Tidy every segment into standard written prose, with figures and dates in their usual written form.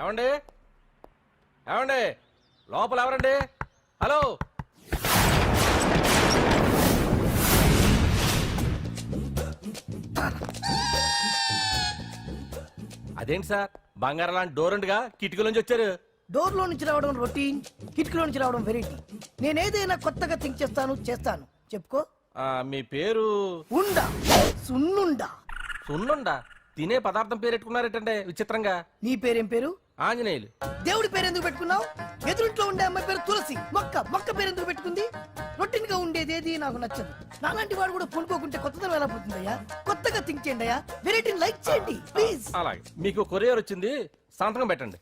ఏమండి ఏమండి లోపల ఎవరండి? హలో, అదేంటి సార్ బంగారం లాంటి డోర్ ఉండగా కిటికీలోంచి వచ్చారు? డోర్ లో నుంచి రావడం రొటీన్, కిటికీలో నుంచి రావడం వెరైటీ. నేనేదైనా కొత్తగా థింక్ చేస్తాను. చెప్పుకో. మీ పేరు? ఉండా, సున్నుండా. సున్నుండా? తినే పదార్థం పేరు పెట్టుకున్నారేటండి విచిత్రంగా. నీ పేరేం పేరు? ఆంజనేయులు. దేవుడి పేరు ఎందుకు పెట్టుకున్నావు? ఎదురింట్లో ఉండే అమ్మాయి పేరు తులసి. మొక్క పేరు ఎందుకు పెట్టుకుంది? రొటీన్ గా ఉండేదేది నాకు నచ్చదు. నాలాంటి వాడు కూడా పూనుకోకుంటే కొత్తదనం ఎలా పోతుందయ్యా? కొత్తగా థింక్ చేయండి అయ్యా. వెరైటీని లైక్ చేయండి ప్లీజ్. అలాగే. మీకు కొరియర్ వచ్చింది, సంతకం పెట్టండి.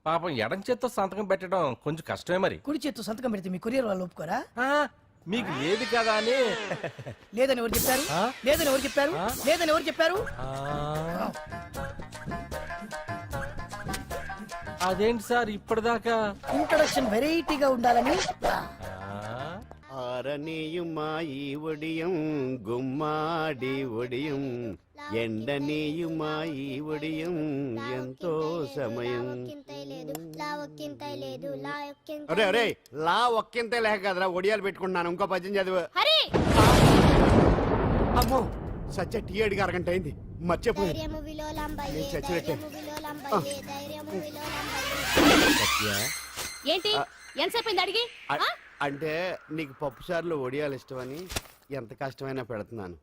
పాపం ఎడం చేత్తో సంతకం పెట్టడం కొంచెం కష్టమే మరి. కుడి చేత్తో సంతకం పెడితే మీ కొరియర్ వాళ్ళు ఒప్పుకోరా? మీకు లేదు కదా అని. లేదని ఎవరు చెప్పారు? లేదని ఎవరు చెప్పారు? లేదని ఎవరు చెప్పారు? అదేంటి సార్ ఇప్పటిదాకా ఇంట్రడక్షన్ వెరైటీగా ఉండాలని. ఆరనీయుమాయి ఒడియం గుమ్మాడి ఒడియం ఎండనీయుమాయి ఒడియం ఎంతో సమయం. అరే అరే లా ఒక్కింతే లేక కదరా ఒడియాలు పెట్టుకుంటున్నాను. ఇంకో పద్యం చదువు. అమ్మో సత్య టీ అడిగి అరగంట అయింది, మర్చిపోయింది. ఏంటి ఎంతసేపు అడిగి? అంటే నీకు పప్పు సార్లు ఒడియాలు ఇష్టమని ఎంత కష్టమైనా పెడుతున్నాను,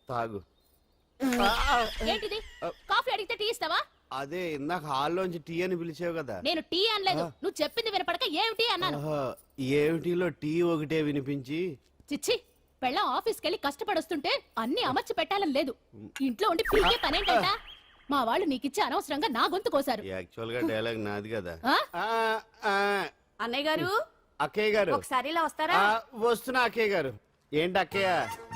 తాగు. ఏంటిది? కాఫీ అడిగితే టీ ఇస్తావా? అదే ఇందాక హాల్లోంచి టీ అని పిలిచావు కదా. నేను టీ అనలేదు, నువ్వు చెప్పింది వినపడక ఏమిటి అన్నాను. ఏమిటిలో టీ ఒకటే వినిపించి. చిచ్చి, పెళ్ళం ఆఫీస్కి వెళ్ళి కష్టపడొస్తుంటే అన్ని అమర్చి పెట్టాలని లేదు. ఇంట్లో ఉండి పీకే పనేంటంట? మా వాళ్ళు నీకిచ్చి అనవసరంగా నా గొంతు కోసారు. యాక్చువల్ గా డైలాగ్ నాది కదా. అన్నయ్య గారు, అక్కయ్య గారు ఒకసారి ఇలా వస్తారా? వస్తున్నా అక్కయ్య గారు. ఏంటి అక్కయ్య?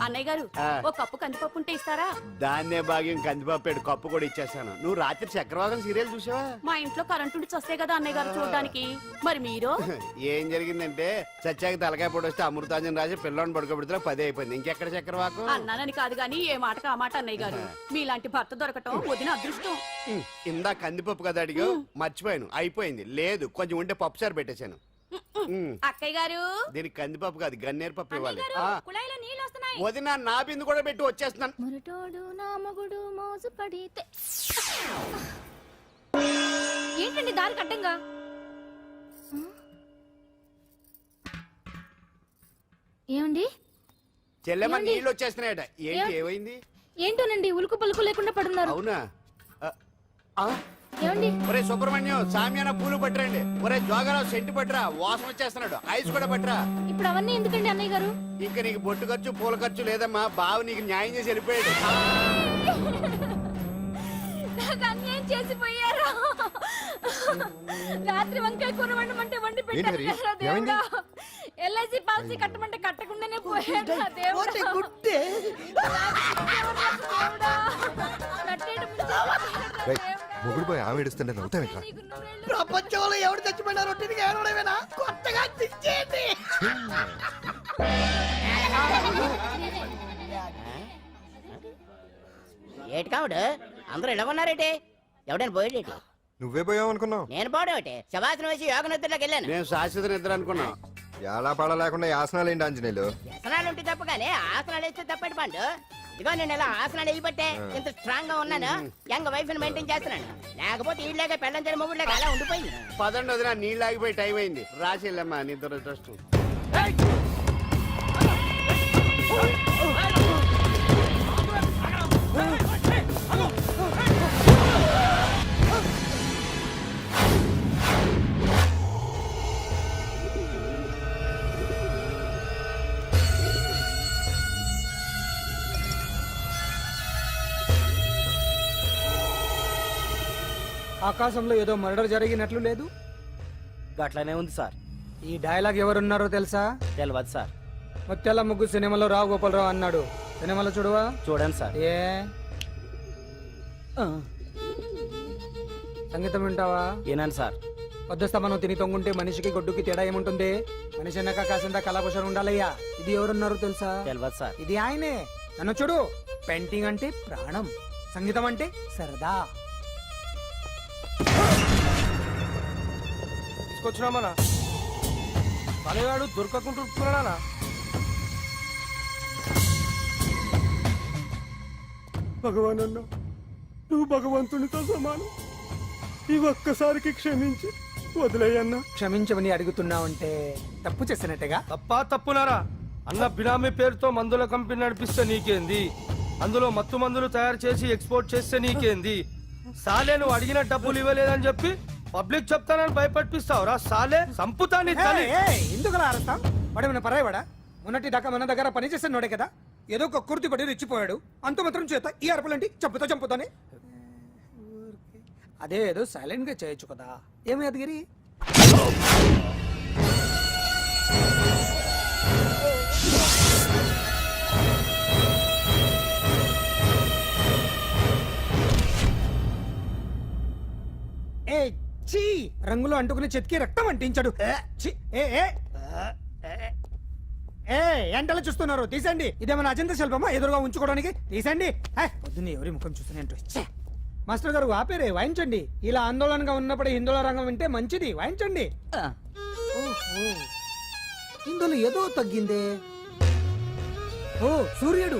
అన్నయ్య గారు ఒక కప్పు కందిపప్పు ఉంటే ఇస్తారా? దాన్నే భాగ్యం కందిపప్పు కప్పు కూడా ఇచ్చేసాను. నువ్వు రాత్రి చక్రవాదం సీరియల్ చూసావా? మా ఇంట్లో కరెంటు ఉండి వస్తే కదా అన్నయ్య గారు చూడడానికి. మరి మీరు? ఏం జరిగిందంటే సత్యాకి తలకాయ పొడి వస్తే అమృతాంజన్ రాసి పిల్లని పడుకోబెడితే 10 అయిపోయింది. ఇంకెక్కడ చక్రవాకం? అన్నానని కాదు గానీ ఏ మాటకు ఆ మాట అన్నయ్య గారు. మీలాంటి భర్త దొరకటం వదిన అదృష్టం. ఇందా కందిపప్పు కదా అడిగా, మర్చిపోయాను. అయిపోయింది. లేదు కొంచెం ఉంటే పప్పు సార్ పెట్టేశాను. అక్కయ్య గారు, దీనికి కందిపప్పు కాదు గన్నేరు పప్పు ఇవ్వాలి. కుళాయిలో నీళ్ళు వస్తున్నాయి. వదిన నా బిందు కూడా పెట్టి వచ్చేస్తున్నాను. మురటోడు నా మగుడు మోసు పడితే. ఏంటండి దారి కట్టంగా? ఏమండి చెల్లెమ్మ నీళ్ళు వచ్చేస్తున్నాయట. ఏంటి ఏమైంది? ఏంటోనండి ఉలుకు పలుకు లేకుండా పడున్నారు. అవునా? ఏమండి? ఒరే సుబ్రహ్మణ్యం సామ్యాన పూలు పట్టరండి. ఒరే జోగరావు సెంటు పట్టరా, వాసన వచ్చేస్తున్నాడు. ఐస్ కూడా పట్టరా. ఇప్పుడు అవన్నీ ఎందుకండి అన్నయ్య గారు? ఇంకా నీకు బొట్టు ఖర్చు పూల ఖర్చు లేదమ్మా. బావ నీకు న్యాయం చేసి వెళ్ళిపోయాడు. నాకు అన్యాయం చేసిపోయారు. రాత్రి వంకాయ కూర వండమంటే వండి పెట్టారు దేవుడా. ఎల్ఐసి పాలసీ కట్టమంటే కట్టకుండానే పోయాడు దేవుడా. మొగుడు పోయి ఆమె ఏడుస్తుంటే నవ్వుతావేంట్రా? ప్రపంచంలో ఎవరు చచ్చిపోయినా రొట్టెని ఏడవడమేనా? కొత్తగా థింక్ చేయండి. ఏటి కావుడు అందరూ ఇలా ఉన్నారేటి? ఎవడైనా పోయేటి? నువ్వే పోయావు అనుకున్నావు. నేను పోవడం శవాసనం వేసి యోగ నిద్రలోకి వెళ్ళాను. నేను శాశ్వత నిద్ర అనుకున్నా. ఎలా పడ లేకుండా ఆసనాలు ఏంటి ఆంజనేయులు? వ్యసనాలు ఉంటే తప్ప కానీ ఆసనాలు వేస్తే తప్పటి పండు. ఇదిగో నేను ఇలా ఆసనాలు వేయబట్టే ఇంత స్ట్రాంగ్ గా ఉన్నాను. యంగ్ వైఫ్ ని మెయింటైన్ చేస్తున్నాను. లేకపోతే ఈళ్ళగా పెళ్ళంచని మొగుళ్ళగా అలా ఉండిపోయింది. పదండి వదిన, నీళ్ళు ఆగిపోయి టైం అయింది. రాసి వెళ్ళమ్మా నిద్ర ట్రస్ట్. ఆకాశంలో ఏదో మర్డర్ జరిగినట్లు లేదు. గట్లనే ఉంది సార్. ఈ డైలాగ్ ఎవరున్నారో తెలుసా? తెలియదు సార్. ముత్యాల ముగ్గు సినిమాలో రావు గోపాలరావు అన్నాడు. సినిమాలో చూడవా? చూడండి సార్. ఏ సంగీతం వింటావా? ఏనండి సార్. వద్దస్తమనం తిని తొంగుంటే మనిషికి గొడ్డుకి తేడా ఏముంటుంది? మనిషి అన్నాక కాసింత కళాభూషణ ఉండాలయ్యా. ఇది ఎవరున్నారో తెలుసా? తెలియదు సార్. ఇది ఆయనే. నన్ను చూడు. పెయింటింగ్ అంటే ప్రాణం, సంగీతం అంటే సరదా. తీసుకొచ్చినామనా పనివాడు దొరకకుంటున్నానా? భగవాన్ అన్న, నువ్వు భగవంతునితో సమానం. ఈ ఒక్కసారికి క్షమించి వదిలేయన్నా. క్షమించమని అడుగుతున్నావంటే తప్పు చేసినట్టుగా. తప్పా తప్పునారా? అన్న బినామీ పేరుతో మందుల కంపెనీ నడిపిస్తే నీకేంది? అందులో మత్తు మందులు తయారు చేసి ఎక్స్పోర్ట్ చేస్తే నీకేంది? సాలే నువ్వు అడిగిన డబ్బులు ఇవ్వలేదని చెప్పి పబ్లిక్ చెప్తానని భయపడిపిస్తావురా? సాలే సంపుతా నీ తల్లి. ఎందుకు అరుస్తాం? వాడు మన పరాయవాడా? మొన్నటి దాకా మన దగ్గర పని చేసినోడే కదా. ఏదో ఒక కుర్తి పడి రెచ్చిపోయాడు, అంత మాత్రం చేత ఈ అరుపులంటి చంపుతానే. అదే ఏదో సైలెంట్ గా చేయొచ్చు కదా. ఏమి అదిగిరి? ఏ చీ, రంగులో అంటుకుని చెతికి రక్తం అంటించాడు. ఛీ, ఏ ఎంటలో చూస్తున్నారు, తీసండి. ఇదేమన్నా అజంత శిల్పమా ఎదురుగా ఉంచుకోవడానికి? తీసండి. పొద్దున్నే ఎవరి ముఖం చూస్తున్నట్టు. మాస్టర్ గారు ఆపేరే, వాయించండి. ఇలా ఆందోళనగా ఉన్నప్పుడు హిందువుల రంగం వింటే మంచిది, వాయించండి. ఓహో, ఇందులో ఏదో తగ్గిందే. ఓ సూర్యుడు.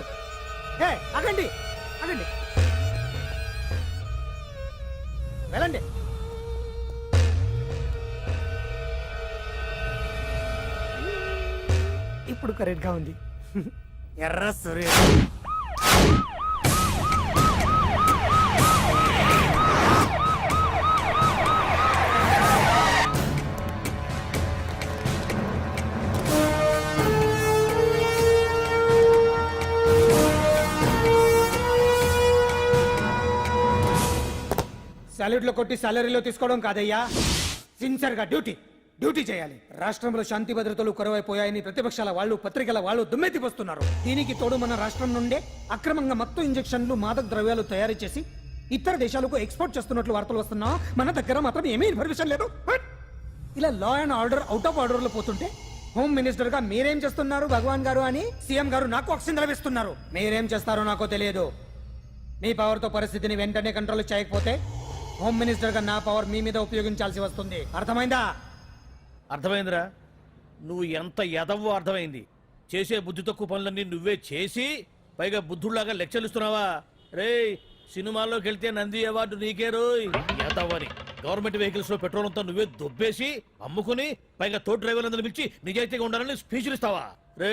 ఆగండి ఆగండి, వెళ్ళండి. ఇప్పుడు కరెక్ట్ గా ఉంది. ఎర్ర సూర్యుడు. సాలరీలో కొట్టి సాలరీలో తీసుకోవడం కాదయ్యా, సిన్సియర్ గా డ్యూటీ చేయాలి. రాష్ట్రంలో శాంతి భద్రతలు కరువైపోయాయని ప్రతిపక్షాల వాళ్ళు, పత్రికల వాళ్ళు దుమ్మెత్తిపోస్తున్నారు. దీనికి తోడు మన రాష్ట్రం నుండే అక్రమంగా మత్తు ఇంజెక్షన్లు, మాదక ద్రవ్యాలు తయారు చేసి ఇతర దేశాలకు ఎక్స్పోర్ట్ చేస్తున్నట్లు వార్తలు వస్తున్నా మన దగ్గర మాత్రం ఏమీ ఇన్ఫర్మేషన్ లేదు. ఇలా law and order out of order లో పోతుంటే హోమ్ మినిస్టర్ గా మీరేం చేస్తున్నారు భగవాన్ గారు అని సీఎం గారు నాకు ఆక్సిజన్ లభిస్తున్నారు. మీరేం చేస్తారో నాకు తెలియదు. మీ పవర్ తో పరిస్థితిని వెంటనే కంట్రోల్ చేయకపోతే హోమ్ మినిస్టర్ గా నా పవర్ మీ మీద ఉపయోగించాల్సి వస్తుంది. అర్థమైందా? అర్థమైందిరా. నువ్వు ఎంత ఎదవో అర్థమైంది. చేసే బుద్ధి తక్కువ పనులన్నీ నువ్వే చేసి పైగా బుద్ధుళ్లాగా లెక్చర్లు ఇస్తున్నావా? రే, సినిమాల్లోకి వెళ్తే నంది అవార్డు నీకే రోయ్. ఎదవని గవర్నమెంట్ వెహికల్స్ లో పెట్రోల్ అంతా నువ్వే దొబ్బేసి అమ్ముకుని పైగా తోటి డ్రైవర్లందరూ పిలిచి నిజాయితీగా ఉండాలని స్పీచ్లు ఇస్తావా? రే,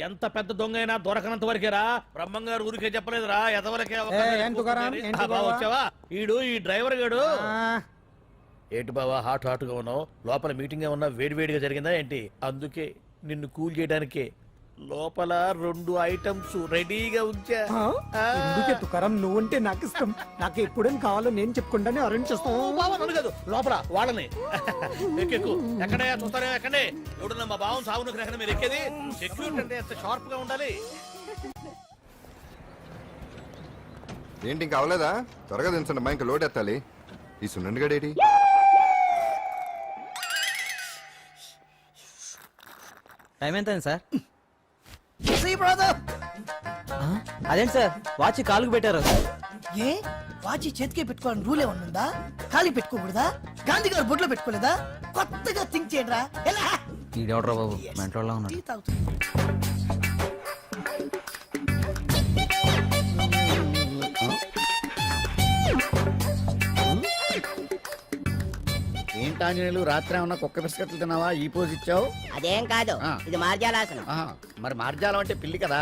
ఎంత పెద్ద దొంగ అయినా దొరకనంత వరకేరా. బ్రహ్మంగారు ఊరికే చెప్పలేదురా ఎదవరకే వచ్చావా? ఈడు ఈ డ్రైవర్ గాడు. ఏంటి బావా హాట్ గా ఉన్నావు? లోపల మీటింగ్ ఏమన్నా వేడివేడిగా జరిగిందా ఏంటి? అందుకే నిన్ను కూల్ చేయడానికే లోపల 2 ఐటమ్స్ రెడీగా ఉంచా. ఎందుకే తుకారం, నువ్వుంటే నాకు ఇష్టం. నాకు ఎప్పుడేం కావాలో నేను చెప్పుకుంటానే అరేంజ్ చేస్తాను. కాదు లోపల వాళ్ళని ఎక్కెక్కు. ఎక్కడయ్యా చూస్తారా? ఎక్కడే ఎవడన్నా మా బావం సాగును ఎక్కడ మీరు ఎక్కేది? సెక్యూరిటీ అంటే ఎంత షార్ప్ గా ఉండాలి. ఏంటి ఇంకా అవలేదా? త్వరగా దించండి అమ్మా, ఇంకా లోడ్ ఎత్తాలి. ఈ సున్నండి గడేటి? టైం ఎంత అయింది సార్? అదేంటి సార్ వాచ్ కాలుకు పెట్టారు? ఏ వాచి చేతికే పెట్టుకోవాలని రూల్ ఏమన్నా ఉందా? ఖాళీ పెట్టుకోకూడదా? గాంధీ గారు బొడ్లో పెట్టుకోలేదా? కొత్తగా థింక్ చేయడరా. ఎలా ఈడెవడరా బాబు మెంటోళ్ళ ఉన్నాడు. టీ తాగుతుంది. ఏంటాంజనేయులు, రాత్రి ఏమన్నా కుక్క బిస్కెట్లు తిన్నావా? ఈ పోజ్ ఇచ్చావు. అదేం కాదు, ఇది మార్జాలాసనం. మరి మార్జాలం అంటే పిల్లి కదా,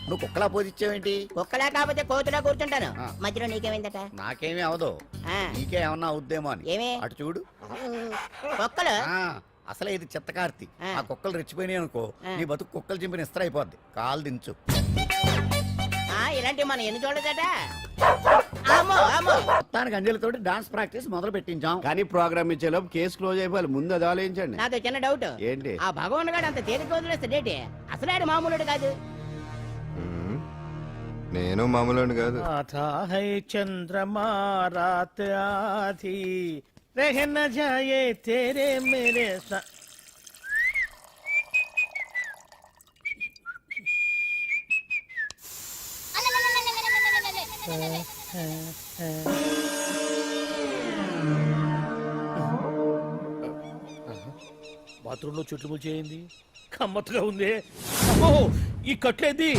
నువ్వు కుక్కలా పోజ్ ఇచ్చావేంటి? కుక్కలా కాకపోతే కోతులా కూర్చుంటాను. మధ్యలో నీకేమైందట? నాకేమీ అవదు, నీకే ఏమన్నా అవుద్దేమో అని. ఏమి? అటు చూడు. కుక్కలు అసలే ఇది చెత్తకార్తి. ఆ కుక్కలు రెచ్చిపోయినాయి అనుకో, నీ బతుకు కుక్కలు చింపిన ఇస్త్ర అయిపోద్ది. కాలు దించు. ఇలాంటివి మనం ఎన్ని చూడదట. మొత్తానికి అంజలితోటి డాన్స్ ప్రాక్టీస్ మొదలు పెట్టించాం, కానీ ప్రోగ్రామ్ ఇచ్చేలోపు కేసు క్లోజ్ అయిపోవాలి. ముందు అది ఆలోచించండి. నాతో చిన్న డౌట్. ఏంటి? ఆ భగవాన్ గారు అంత తేలిక వదిలేస్తాడేటి? అసలు ఆడు మామూలుడు కాదు. నేను మామూలు కాదు. చంద్రమా రాత్ ఆధీ రహ న జాయే తేరే మేరే సా. బాత్రూంలో చెట్లు ముల్చేయింది కమ్మత్తుగా ఉంది. అమ్మో ఈ కట్లేంది?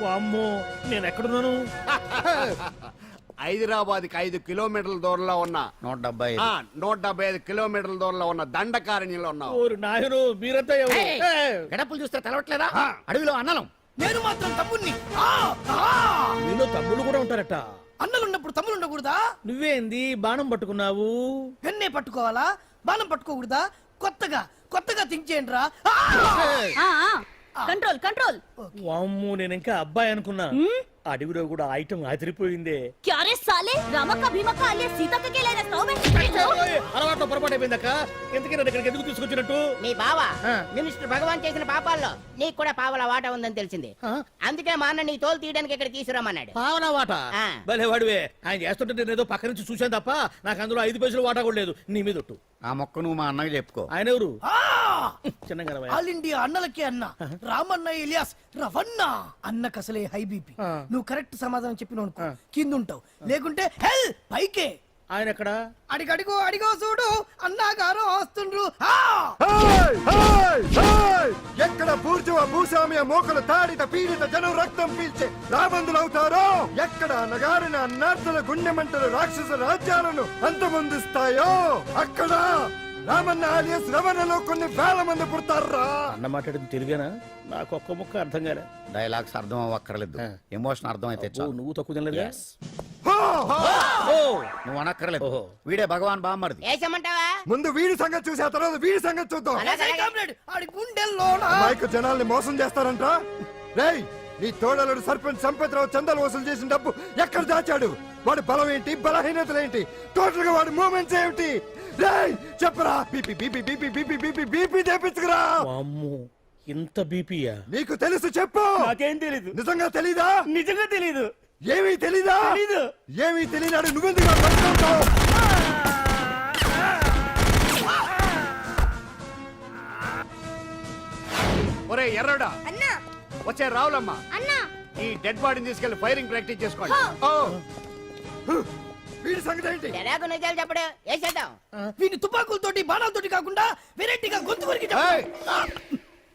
వామ్మో నేను ఎక్కడున్నాను? హైదరాబాద్కి 5 కిలోమీటర్ల దూరంలో ఉన్న 175 కిలోమీటర్ల దూరంలో ఉన్న దండకారణ్యంలో ఉన్నావు. ఓరి నాయను మీరంతా ఎవరు? గడపలు చూస్తే తెలవట్లేదా? అడవిలో అన్నలం. నేను మాత్రం తమ్ముణ్ణి. మీలో తమ్ముళ్ళు కూడా ఉంటారట. అన్నలున్నప్పుడు తమ్ముడు ఉండకూడదా? నువ్వేంది బాణం పట్టుకున్నావు? పెన్నే పట్టుకోవాలా, బాణం పట్టుకోకూడదా? కొత్తగా థింక్ చేయండి రా. Control control. వామ్మో నేను ఇంకా అబ్బాయి అనుకున్నా. అడవిలో కూడా ఐటమ్ అదిరిపోయిందే. క్యారే సాలే రమక భీమక అలియా సీతక్క కే లేనా సౌమే. అలవాట్లో పొరపాటు అయిపోయిందక్క. ఎందుకు నన్ను ఇక్కడికి ఎందుకు తీసుకొచ్చినట్టు? మీ బావ మినిస్టర్ భగవాన్ చేసిన పాపాల్లో నీకు కూడా పావల వాటా ఉందని తెలిసింది. అందుకే మా అన్న నీ తోలు తీయడానికి ఇక్కడ తీసుకురామన్నాడు. పావనా వాటా? ఆ. భలే వాడివే. ఆయన చేస్తుంటే నేను ఏదో పక్క నుంచి చూశాను తప్ప నాకు అందులో 5 పైసలు వాటా కూడా లేదు. నీ మీద ఒట్టు. ఆ మొక్క నువ్వు మా అన్నకి చెప్పుకో. ఆయన ఎవరు? చిన్నగా ఆల్ ఇండియా అన్నలకే అన్న రామన్న ఇలియాస్ రవన్న. అన్నకు అసలే హై బీపీ. నువ్వు కరెక్ట్ సమాధానం చెప్పిన కింద ఉంటావు, లేకుంటే హెల్ పైకే. ఆయన ఎక్కడ? అడిగో చూడు అన్నగారు వస్తుండ్రు. ఎక్కడ బూర్జువ భూస్వామ్య మోకలు తాడిత పీడిత జనం రక్తం పీల్చే రాబందులవుతారో, ఎక్కడ నగారిన అన్నార్థుల గుండె మంటలు రాక్షస రాజ్యాలను అంతమొందిస్తాయో, అక్కడ రామన్న ఆలియస్ రవణలో కొన్ని వేల మంది పుడతారా. అన్న మాట్లాడింది తెలుగేనా? నాకు ఒక్క ముక్క అర్థం కాలే. డైలాగ్స్ అర్థం అవ్వక్కర్లేదు, ఎమోషన్ అర్థం అయితే నువ్వు తక్కువ తినలేదా? నువ్వు అనక్కర్లేదు. వీడే భగవాన్ బామ్మర్ది. వేసమంటావా? ముందు వీడి సంగతి చూసి ఆ తర్వాత వీడి సంగతి చూద్దాం. ఆడి గుండెల్లోనా మైకు జనాల్ని మోసం చేస్తారంట. రేయ్, నీ తోడలుడు సర్పంచ్ సంపత్రావు చందాలు వసూలు చేసిన డబ్బు ఎక్కడ దాచాడు? వాడి బలం ఏంటి, బలహీనతలేంటి, టోటల్ గా వాడి మూమెంట్స్ ఏమిటి? రేయ్ చెప్పరా. BP BP BP BP BP BP తెప్పించుకురా. అమ్మో ఇంత బీపీయా? నీకు తెలుసు చెప్పు. నాకేం తెలీదు. నిజంగా తెలీదా? నిజంగా తెలీదు. ఏమీ తెలీదా? తెలీదు. ఏమీ తెలియనాడు నువ్వెందుకు పట్టుకుంటావు? ఒరే ఎర్రడా, వచ్చే రావులమ్మ, ఈ డెడ్ బాడీని తీసుకెళ్లి ఫైరింగ్ ప్రాక్టీస్ చేసుకోండి. వీడి సంగతి ఏంటి? ఎలాగో నిజాలు చెప్పడు. వేసేద్దాం. వీని తుపాకులతోటి బాణాలతోటి కాకుండా వెరైటీగా గొంతు వరకు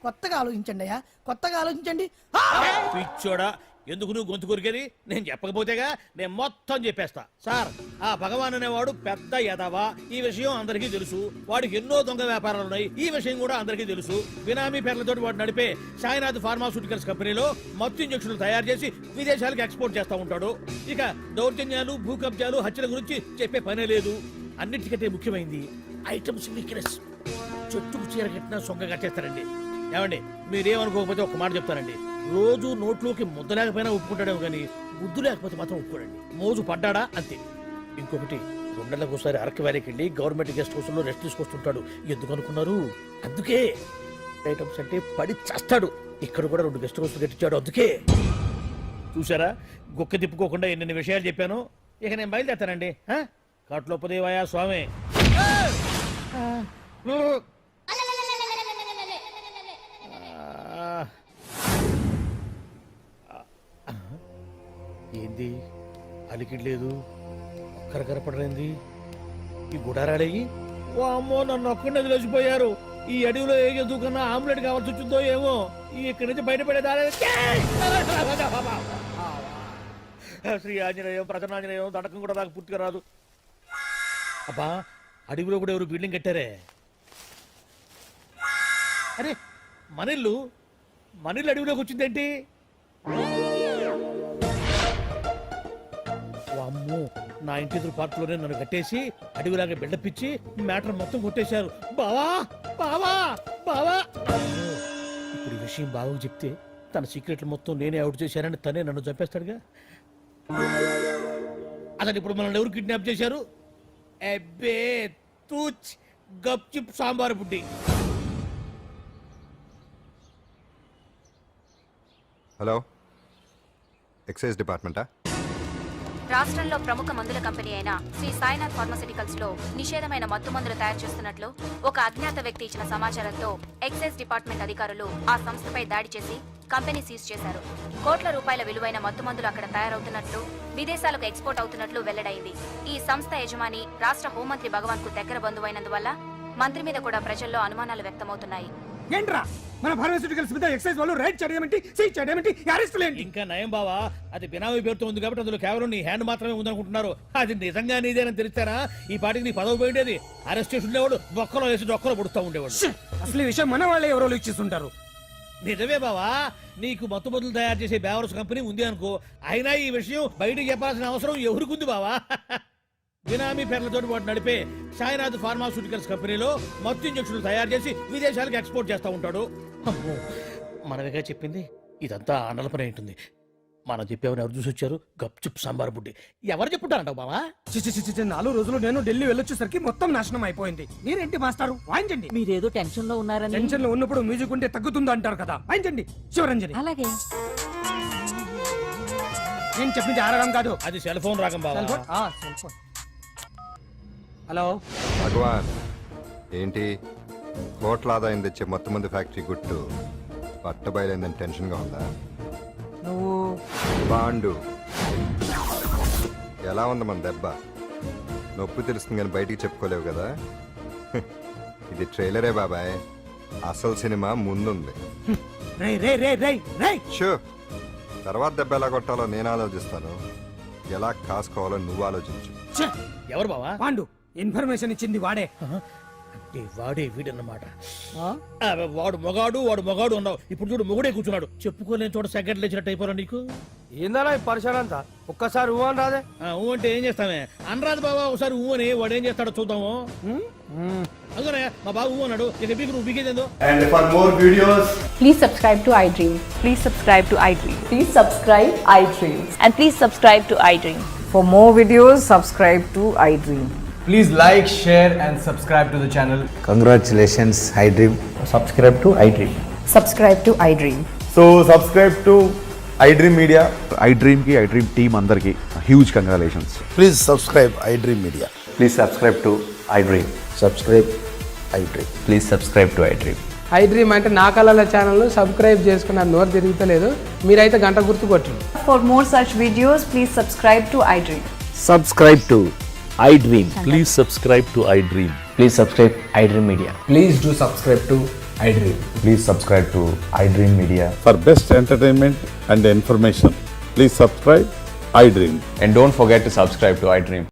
కొత్తగా ఆలోచించండి అయ్యా, కొత్తగా ఆలోచించండి. పిచ్చోడా, ఎందుకు నువ్వు గొంతు కొరికేది? నేను చెప్పకపోతేగా నేను మొత్తం చెప్పేస్తా. సార్, ఆ భగవాన్ అనేవాడు పెద్ద యదవా, ఈ విషయం అందరికీ తెలుసు. వాడికి ఎన్నో దొంగ వ్యాపారాలు ఉన్నాయి, ఈ విషయం కూడా అందరికీ తెలుసు. బినామీ పేర్లతోటి వాడు నడిపే సాయినాథ్ ఫార్మాస్యూటికల్స్ కంపెనీలో మత్తు ఇంజక్షన్లు తయారు చేసి విదేశాలకు ఎక్స్పోర్ట్ చేస్తా ఉంటాడు. ఇక దౌర్జన్యాలు, భూ కబ్జాలు, హత్యల గురించి చెప్పే పనే లేదు. అన్నిటికంటే ముఖ్యమైంది ఐటమ్స్ వీక్నెస్. చెట్టుకు చీర కట్టినా సొంగ కట్టేస్తారండి. ఏమండి, మీరేమనుకోకపోతే ఒక మాట చెప్తానండి. రోజు నోట్లోకి ముద్ద లేకపోయినా ఒప్పుకుంటాడేమో కానీ బుద్ధు లేకపోతే మాత్రం ఒప్పుకోడండి. మోజు పడ్డాడా అంతే. ఇంకొకటి, 2 నెలలకు ఒకసారి అరకు వ్యాలీకి వెళ్ళి గవర్నమెంట్ గెస్ట్ హౌస్ లో రెస్ట్ తీసుకొస్తుంటాడు. ఎందుకు అనుకున్నారు? అందుకే. ఐటమ్స్ అంటే పడి చేస్తాడు. ఇక్కడ కూడా 2 గెస్ట్ హౌస్ కట్టించాడు. అందుకే. చూసారా, గుక్క తిప్పుకోకుండా ఎన్ని విషయాలు చెప్పాను. ఇక నేను బయలుదేరుతానండి. కాట్లోపదేవాయా స్వామి. ఏంది అలికిడ్లేదు, కరకరపడలేంది ఈ గుడారాడయ్యి? ఓ అమ్మో, నన్ను ఒక్కడే వదిలేసిపోయారు. ఈ అడవిలో ఏ జంతువుకన్నా ఆమ్లెట్ కావాల్సి వచ్చిందో ఏమో. ఇక్కడి నుంచి బయటపడేదారే. శ్రీ ఆంజనేయం, ప్రసన్నాంజనేయం, తడకం కూడా నాకు పూర్తిగా రాదు. అబ్బా, అడవిలో కూడా ఎవరు బిల్డింగ్ కట్టారే? అరే, మనిల్లు అడవిలోకి వచ్చిందేంటి? అమ్మో, నా ఇంటి ఎదురు పార్కులోనే నన్ను కట్టేసి అడవిలాగా బిల్డపిచ్చి మ్యాటర్ మొత్తం కొట్టేశారు. బావా బావా బావా. ఇప్పుడు ఈ విషయం బావకు చెప్తే తన సీక్రెట్లు మొత్తం నేనే అవుట్ చేశానని తనే నన్ను చంపేస్తాడుగా. అసలు ఇప్పుడు మనల్ని ఎవరు కిడ్నాప్ చేశారు? అబ్బే తూచ్ గప్ చిప్ సాంబార్ బుడ్డి. హలో, ఎక్సైజ్ డిపార్ట్మెంటా? రాష్ట్రంలో ప్రముఖ మందుల కంపెనీ అయిన శ్రీ సాయినాథ్ ఫార్మాస్యూటికల్స్ లో నిషేధమైన మత్తు మందులు తయారు చేస్తున్నట్లు ఒక అజ్ఞాత వ్యక్తి ఇచ్చిన సమాచారంతో ఎక్సైజ్ డిపార్ట్మెంట్ అధికారులు ఆ సంస్థపై దాడి చేసి కంపెనీ సీజ్ చేశారు. కోట్ల రూపాయల విలువైన మత్తుమందులు అక్కడ తయారవుతున్నట్లు, విదేశాలకు ఎక్స్పోర్ట్ అవుతున్నట్లు వెల్లడైంది. ఈ సంస్థ యజమాని రాష్ట్ర హోంమంత్రి భగవాన్ కు దగ్గర బంధువైనందువల్ల మంత్రి మీద కూడా ప్రజల్లో అనుమానాలు వ్యక్తమవుతున్నాయి. ఏంట్రా మన ఫార్మాస్యూటికల్స్ మీద ఎక్సైజ్ వాళ్ళు రైడ్ చేయడమేంటి, సీజ్ చేయడమేంటి, అరెస్టులు ఏంటి? ఇంకా నయం బావా, అది బినామీ పేరుతో ఉంది కాబట్టి అందులో కేవలం నీ హ్యాండ్ మాత్రమే ఉందనుకుంటున్నారు. అది నిజంగా నీదేనని తెలిస్తారా ఈ పాటికి నీ పదవి పోయిండేది. అరెస్ట్ చేసి ఉండేవాడు, బొక్కలో వేసి డొక్కలో పుడుతూ ఉండేవాడు. అసలు ఈ విషయం మన వాళ్ళే ఎవరో ఇచ్చేస్తుంటారు. నిజమే బావా, నీకు మత్తు మందులు తయారు చేసే బేవర్స్ కంపెనీ ఉంది అనుకో, అయినా ఈ విషయం బయటకు చెప్పాల్సిన అవసరం ఎవరికుంది బావా? బినామీ పేర్లతో వాడు నడిపే సాయినాథ్ ఫార్మాస్యూటికల్స్ కంపెనీలో మత్తు ఇంజక్షన్లు తయారు చేసి విదేశాలకు ఎక్స్పోర్ట్ చేస్తూ ఉంటాడు. అమ్మో, మనమేగా చెప్పింది, ఇదంతా ఆనల పని ఉంటుంది. మనం చెప్పేవని ఎవరు చూసి వచ్చారు? గప్చుప్ సాంబార్ బుడ్డి. ఎవరు చెప్పుంటారంటావు బావా? 4 రోజులు నేను ఢిల్లీ వెళ్ళొచ్చేసరికి మొత్తం నాశనం అయిపోయింది. మీరేంటి మాస్టారు వాయించండి. మీరేదో టెన్షన్ లో ఉన్నారని. టెన్షన్ లో ఉన్నప్పుడు మ్యూజిక్ ఉంటే తగ్గుతుందో అంటారు కదా, వాయించండి శివరంజని. అలాగే. నేను చెప్పింది ఆరడం కాదు. అది సెల్ ఫోన్ రాగం బావా. Cell phone? Cell phone. Hello Bhagwan, ఏంటి కోట్ల ఆదాయం తెచ్చే మొత్తం మంది ఫ్యాక్టరీ గుట్టు పట్టబయలైందని టెన్షన్గా ఉందా? నువ్వు బాండు ఎలా ఉంది మన దెబ్బ? నొప్పి తెలుస్తుంది కానీ బయటికి చెప్పుకోలేవు కదా. ఇది ట్రైలరే బాబాయ్, అసలు సినిమా ముందుంది. రే రే రే రే రే షో తర్వాత దెబ్బ ఎలా కొట్టాలో నేను ఆలోచిస్తాను, ఎలా కాసుకోవాలో నువ్వు ఆలోచించు. ఛే! ఎవరు బావా? పాండు ఇన్ఫర్మేషన్ ఇచ్చింది వాడే. అంటే వాడే వీడన్నమాట. వాడు మొగాడు అన్నావు, ఇప్పుడు చూడు మొగుడే కూర్చున్నాడు. చెప్పుకోలేని చోట సెకండ్ లేచినట్టు అయిపోరా నీకు. ఏందన్నా ఈ పరిసరం అంతా? ఒక్కసారి ఊ అని రాదే? ఊ అంటే ఏం చేస్తామే? అనరాదు బాబా, ఒకసారి ఊ అని వాడు ఏం చేస్తాడో చూద్దాము. అందుకనే మా బాబు ఊ అన్నాడు, ఇక బీకు నువ్వు బీకేదేందో. And for more videos, Please subscribe to iDream. Please subscribe to iDream. Please subscribe iDream. And please subscribe to iDream. For more videos, subscribe to iDream. please like, share and subscribe to the channel. Congratulations iDream. Subscribe to iDream. Subscribe to iDream. So subscribe to iDream Media. iDream ki iDream team andarki huge congratulations. Please subscribe iDream media. Please subscribe to iDream. Subscribe iDream. Please subscribe to iDream. iDream అంటే నా కళల channel subscribe చేసుకున్న నోరు తిరుగుతలేదు. మీరైతే గంట గుర్తు కొట్టండి. For more such videos, please subscribe to iDream. Subscribe to iDream. Please subscribe to iDream. Please subscribe iDream Media. Please do subscribe to iDream. Please subscribe to iDream Media. For best entertainment and information, please subscribe iDream. And don't forget to subscribe to iDream.